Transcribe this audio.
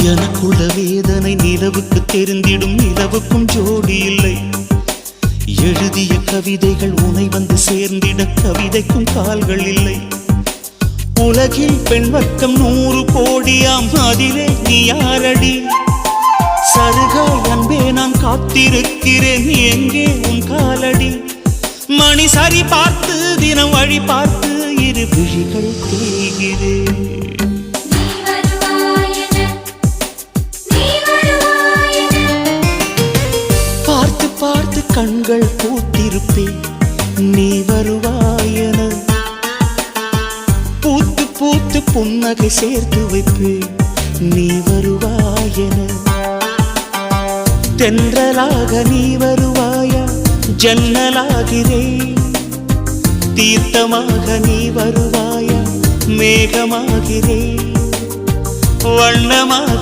எனக்குள்ள வேதனை நிலவுக்கு தெரிந்திடும், நிலவுக்கும் ஜோடி இல்லை. எழுதிய கவிதைகள் உனை வந்து சேர்ந்திட கவிதைக்கும் கால்கள் இல்லை. உலகில் பெண் வர்க்கம் 100 கோடியாம், அதிலே நீ யாரடி? சருகாய் அன்பே நான் காத்திருக்கிறேன், எங்கே உன் காலடி? மணி சரி பார்த்து தினம் வழி பார்த்து இரு விழிகள் தேய்கிறேன். பார்த்து பார்த்து கண்கள் பூத்திருப்பேன், நீ வருவாயென. பூத்து பூத்து புன்னகை சேர்த்து வைப்பேன், நீ வருவாயென. தென்றலாக நீ வருவாயா? ஜன்னலாகிறேன். தீர்த்தமாக நீ வருவாயா? மேகமாகிறேன். வண்ணமாக